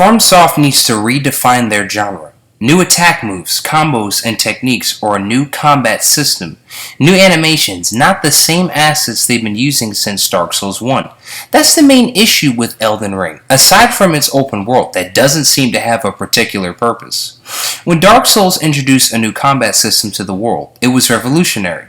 FromSoft needs to redefine their genre. New attack moves, combos, and techniques, or a new combat system. New animations, not the same assets they've been using since Dark Souls 1. That's the main issue with Elden Ring, aside from its open world that doesn't seem to have a particular purpose. When Dark Souls introduced a new combat system to the world, it was revolutionary.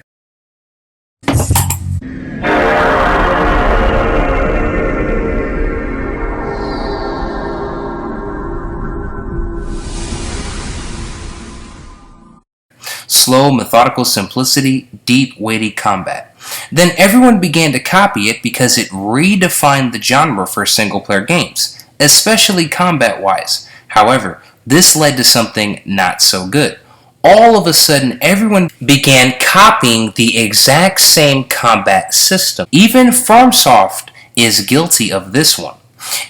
Slow, methodical simplicity, deep, weighty combat. Then everyone began to copy it because it redefined the genre for single-player games, especially combat-wise. However, this led to something not so good. All of a sudden, everyone began copying the exact same combat system. Even FromSoft is guilty of this one.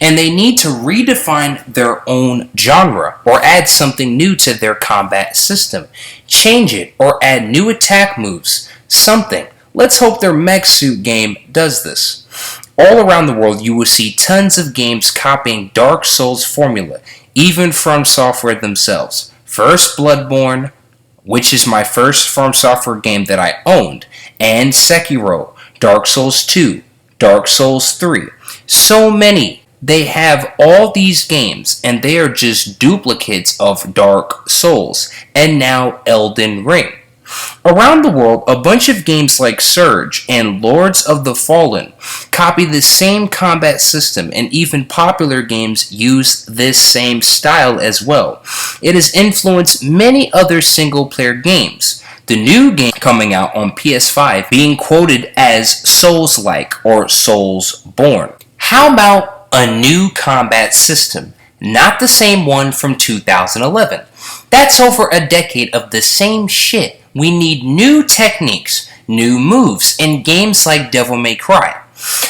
And they need to redefine their own genre or add something new to their combat system. Change it or add new attack moves. Something. Let's hope their mech suit game does this. All around the world you will see tons of games copying Dark Souls formula, even From Software themselves. First Bloodborne, which is my first From Software game that I owned, and Sekiro, Dark Souls 2, Dark Souls 3. So many. They have all these games, and they are just duplicates of Dark Souls, and now Elden Ring. Around the world, a bunch of games like Surge and Lords of the Fallen copy the same combat system, and even popular games use this same style as well. It has influenced many other single-player games. The new game coming out on PS5 being quoted as Souls-like or Souls-born. How about a new combat system, not the same one from 2011. That's over a decade of the same shit. We need new techniques, new moves in games like Devil May Cry,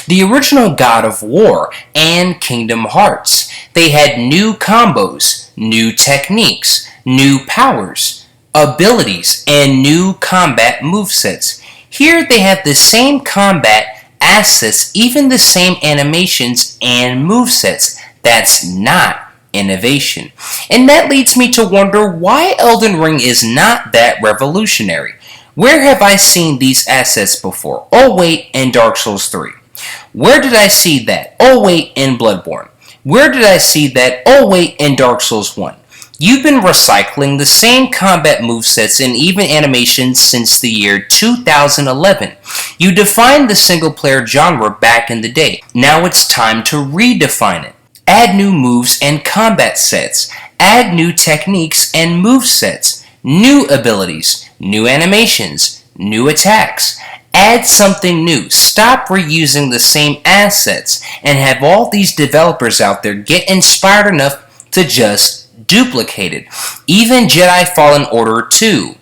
the original God of War, and Kingdom Hearts. They had new combos, new techniques, new powers, abilities, and new combat movesets. Here they have the same combat assets, even the same animations and movesets. That's not innovation. And that leads me to wonder why Elden Ring is not that revolutionary. Where have I seen these assets before? Oh wait, in Dark Souls 3. Where did I see that? Oh wait, in Bloodborne. Where did I see that? Oh wait, in Dark Souls 1. You've been recycling the same combat movesets and even animations since the year 2011. You defined the single-player genre back in the day. Now it's time to redefine it. Add new moves and combat sets. Add new techniques and movesets. New abilities. New animations. New attacks. Add something new. Stop reusing the same assets and have all these developers out there get inspired enough to just duplicated. Even Jedi Fallen Order 2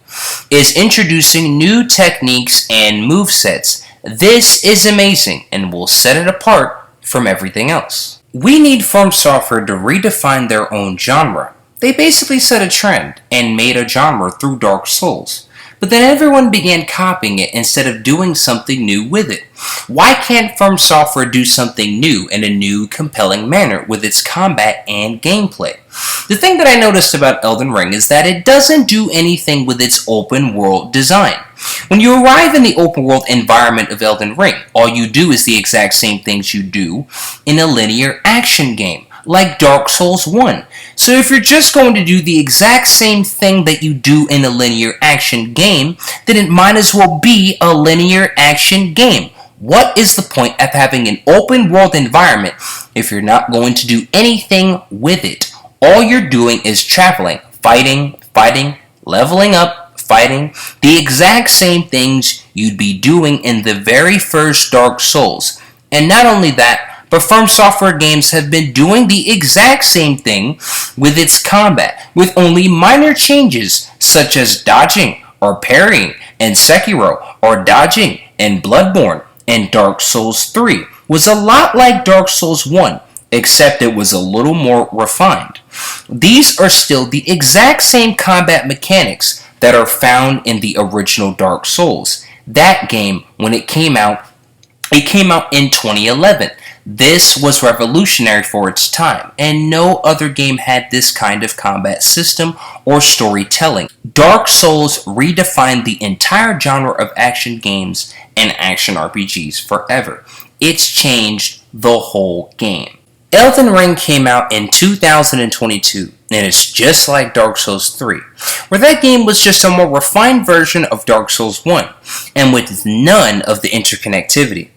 is introducing new techniques and movesets. This is amazing and will set it apart from everything else. We need From Software to redefine their own genre. They basically set a trend and made a genre through Dark Souls. But then everyone began copying it instead of doing something new with it. Why can't From Software do something new in a new, compelling manner with its combat and gameplay? The thing that I noticed about Elden Ring is that it doesn't do anything with its open world design. When you arrive in the open world environment of Elden Ring, all you do is the exact same things you do in a linear action game, like Dark Souls 1. So if you're just going to do the exact same thing that you do in a linear action game, then it might as well be a linear action game. What is the point of having an open world environment if you're not going to do anything with it? All you're doing is traveling, fighting, leveling up, fighting, the exact same things you'd be doing in the very first Dark Souls. And not only that, but From Software games have been doing the exact same thing with its combat, with only minor changes such as dodging or parrying in Sekiro, or dodging in Bloodborne, and Dark Souls 3 was a lot like Dark Souls 1, except it was a little more refined. These are still the exact same combat mechanics that are found in the original Dark Souls. That game, when it came out in 2011. This was revolutionary for its time, and no other game had this kind of combat system or storytelling. Dark Souls redefined the entire genre of action games and action RPGs forever. It's changed the whole game. Elden Ring came out in 2022, and it's just like Dark Souls 3, where that game was just a more refined version of Dark Souls 1, and with none of the interconnectivity.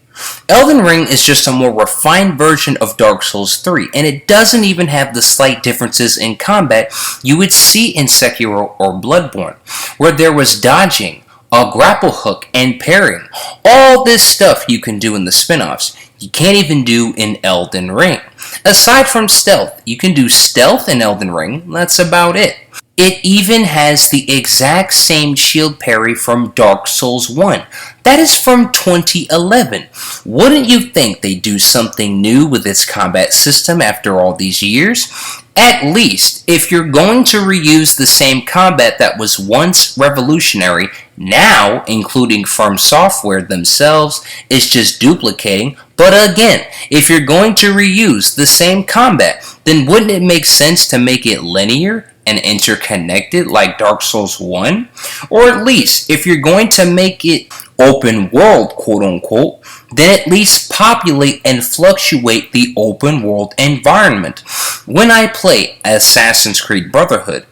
Elden Ring is just a more refined version of Dark Souls 3, and it doesn't even have the slight differences in combat you would see in Sekiro or Bloodborne, where there was dodging, a grapple hook, and parrying. All this stuff you can do in the spin-offs, you can't even do in Elden Ring. Aside from stealth, you can do stealth in Elden Ring, that's about it. It even has the exact same shield parry from Dark Souls 1. That is from 2011. Wouldn't you think they'd do something new with its combat system after all these years? At least, if you're going to reuse the same combat that was once revolutionary, now, including From Software themselves, is just duplicating. But again, if you're going to reuse the same combat, then wouldn't it make sense to make it linear and interconnected like Dark Souls 1? Or at least, if you're going to make it open world, quote unquote, then at least populate and fluctuate the open world environment. When I play Assassin's Creed Brotherhood,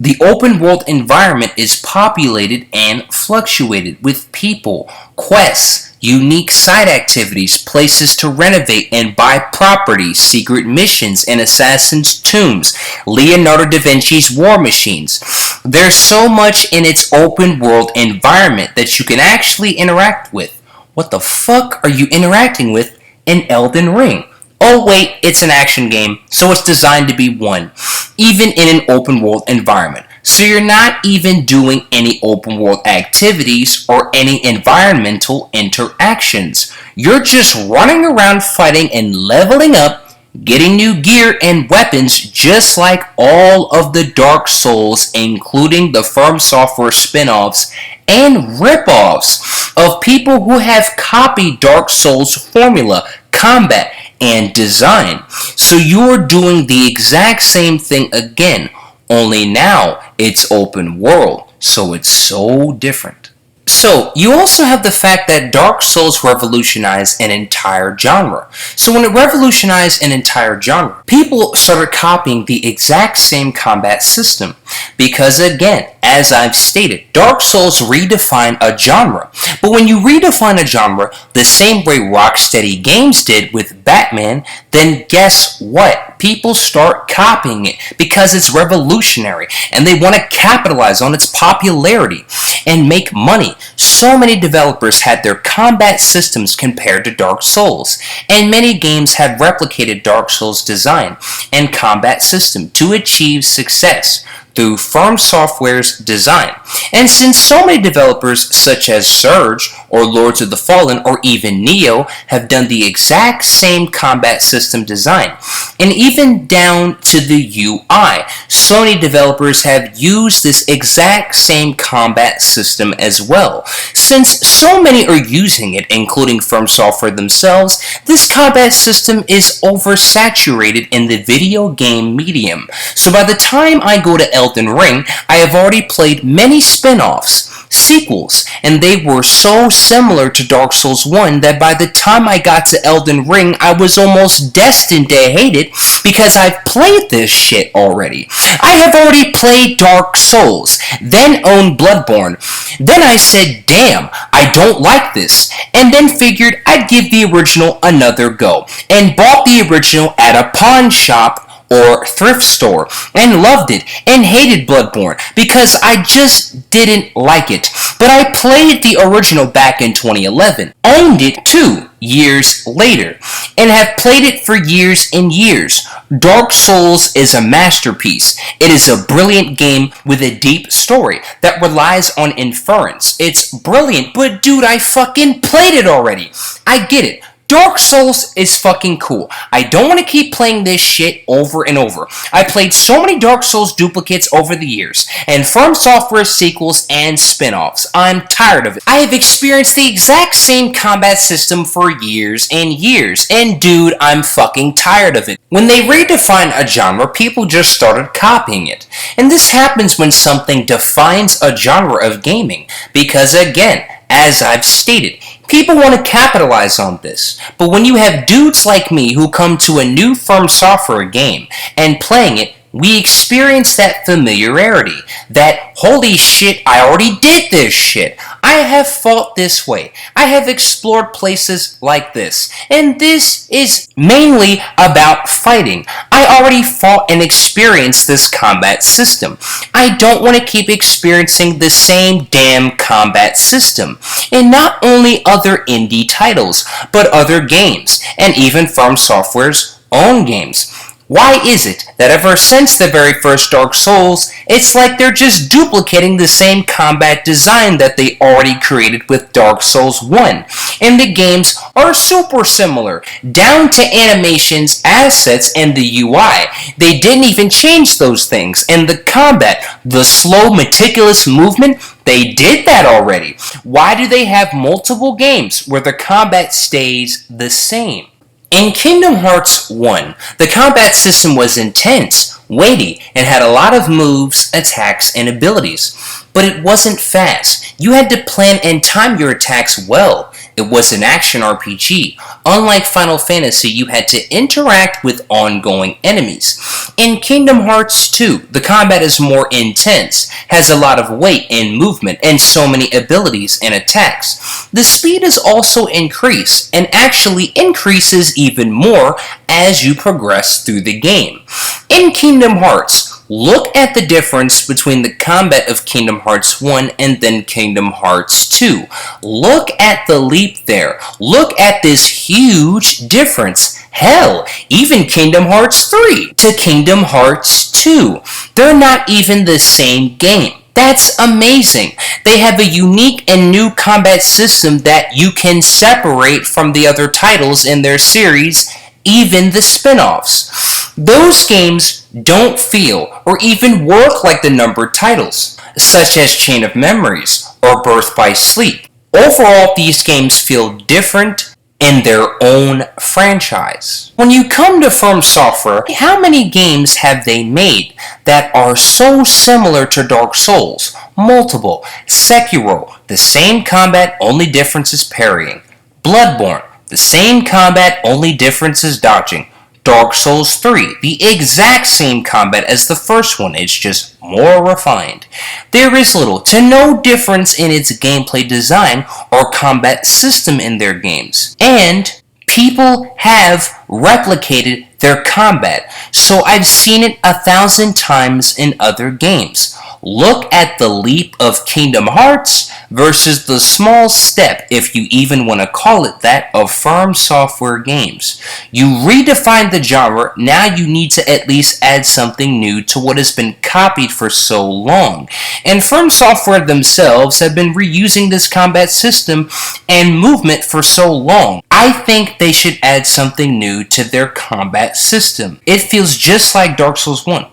the open world environment is populated and fluctuated with people, quests, unique side activities, places to renovate and buy property, secret missions in Assassin's Tombs, Leonardo da Vinci's War Machines. There's so much in its open world environment that you can actually interact with. What the fuck are you interacting with in Elden Ring? Oh wait, it's an action game, so it's designed to be won, even in an open world environment. So you're not even doing any open world activities or any environmental interactions. You're just running around fighting and leveling up, getting new gear and weapons just like all of the Dark Souls, including the From Software spin-offs and rip-offs of people who have copied Dark Souls' formula, combat, and design. So you're doing the exact same thing again, only now it's open world, so it's so different. So, you also have the fact that Dark Souls revolutionized an entire genre. So when it revolutionized an entire genre, people started copying the exact same combat system. Because again, as I've stated, Dark Souls redefined a genre. But when you redefine a genre the same way Rocksteady Games did with Batman, then guess what? People start copying it because it's revolutionary and they want to capitalize on its popularity and make money. So many developers had their combat systems compared to Dark Souls, and many games have replicated Dark Souls' design and combat system to achieve success through From Software's design. And since so many developers such as Surge or Lords of the Fallen or even Neo have done the exact same combat system design, and even down to the UI, so many developers have used this exact same combat system as well. Since so many are using it, including From Software themselves, this combat system is oversaturated in the video game medium. So by the time I go to Elden Ring, I have already played many spin-offs, sequels, and they were so similar to Dark Souls 1 that by the time I got to Elden Ring, I was almost destined to hate it because I've played this shit already. I have already played Dark Souls, then owned Bloodborne. Then I said, damn, I don't like this, and then figured I'd give the original another go, and bought the original at a pawn shop or thrift store, and loved it, and hated Bloodborne, because I just didn't like it. But I played the original back in 2011, owned it 2 years later, and have played it for years and years. Dark Souls is a masterpiece. It is a brilliant game with a deep story that relies on inference. It's brilliant, but dude, I fucking played it already. I get it. Dark Souls is fucking cool. I don't want to keep playing this shit over and over. I played so many Dark Souls duplicates over the years, and From Software sequels and spin-offs. I'm tired of it. I have experienced the exact same combat system for years and years, and dude, I'm fucking tired of it. When they redefine a genre, people just started copying it. And this happens when something defines a genre of gaming, because again, as I've stated, people want to capitalize on this, but when you have dudes like me who come to a new From Software game and playing it, we experience that familiarity, that holy shit, I already did this shit. I have fought this way. I have explored places like this. And this is mainly about fighting. I already fought and experienced this combat system. I don't want to keep experiencing the same damn combat system. And not only other indie titles, but other games, and even From Software's own games. Why is it that ever since the very first Dark Souls, it's like they're just duplicating the same combat design that they already created with Dark Souls 1? And the games are super similar, down to animations, assets, and the UI. They didn't even change those things. And the combat, the slow, meticulous movement, they did that already. Why do they have multiple games where the combat stays the same? In Kingdom Hearts 1, the combat system was intense, weighty, and had a lot of moves, attacks, and abilities. But it wasn't fast. You had to plan and time your attacks well. It was an action RPG. Unlike Final Fantasy, you had to interact with ongoing enemies. In Kingdom Hearts 2, the combat is more intense, has a lot of weight and movement, and so many abilities and attacks. The speed is also increased, and actually increases even more as you progress through the game. In Kingdom Hearts, look at the difference between the combat of Kingdom Hearts 1 and then Kingdom Hearts 2. Look at the leap there. Look at this huge difference. Hell, even Kingdom Hearts 3 to Kingdom Hearts 2. They're not even the same game. That's amazing. They have a unique and new combat system that you can separate from the other titles in their series, even the spin-offs. Those games don't feel or even work like the numbered titles, such as Chain of Memories or Birth by Sleep. Overall, these games feel different in their own franchise. When you come to From Software, how many games have they made that are so similar to Dark Souls? Multiple. Sekiro, the same combat, only difference is parrying. Bloodborne, the same combat, only difference is dodging. Dark Souls 3, the exact same combat as the first one, it's just more refined. There is little to no difference in its gameplay design or combat system in their games. And people have replicated their combat, so I've seen it 1,000 times in other games. Look at the leap of Kingdom Hearts versus the small step, if you even want to call it that, of From Software games. You redefine the genre, now you need to at least add something new to what has been copied for so long. And From Software themselves have been reusing this combat system and movement for so long. I think they should add something new to their combat system. It feels just like Dark Souls 1.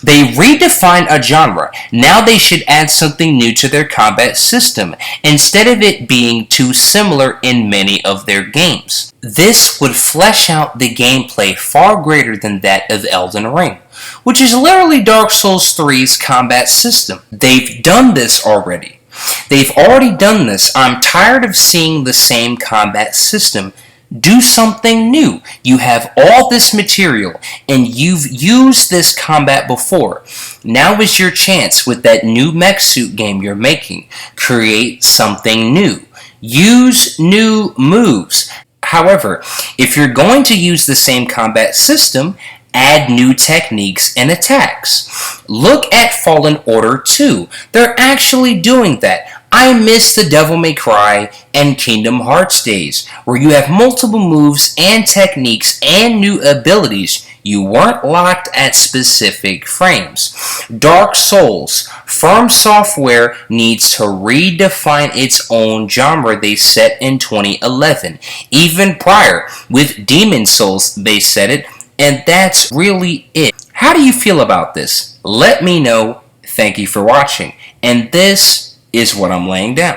They redefined a genre. Now they should add something new to their combat system, instead of it being too similar in many of their games. This would flesh out the gameplay far greater than that of Elden Ring, which is literally Dark Souls 3's combat system. They've done this already. They've already done this. I'm tired of seeing the same combat system. Do something new. You have all this material, and you've used this combat before. Now is your chance with that new mech suit game you're making. Create something new. Use new moves. However, if you're going to use the same combat system, add new techniques and attacks. Look at Fallen Order 2. They're actually doing that. I miss the Devil May Cry and Kingdom Hearts days, where you have multiple moves and techniques and new abilities. You weren't locked at specific frames. Dark Souls. From Software needs to redefine its own genre they set in 2011. Even prior, with Demon Souls, they said it, and that's really it. How do you feel about this? Let me know. Thank you for watching. And this is what I'm laying down.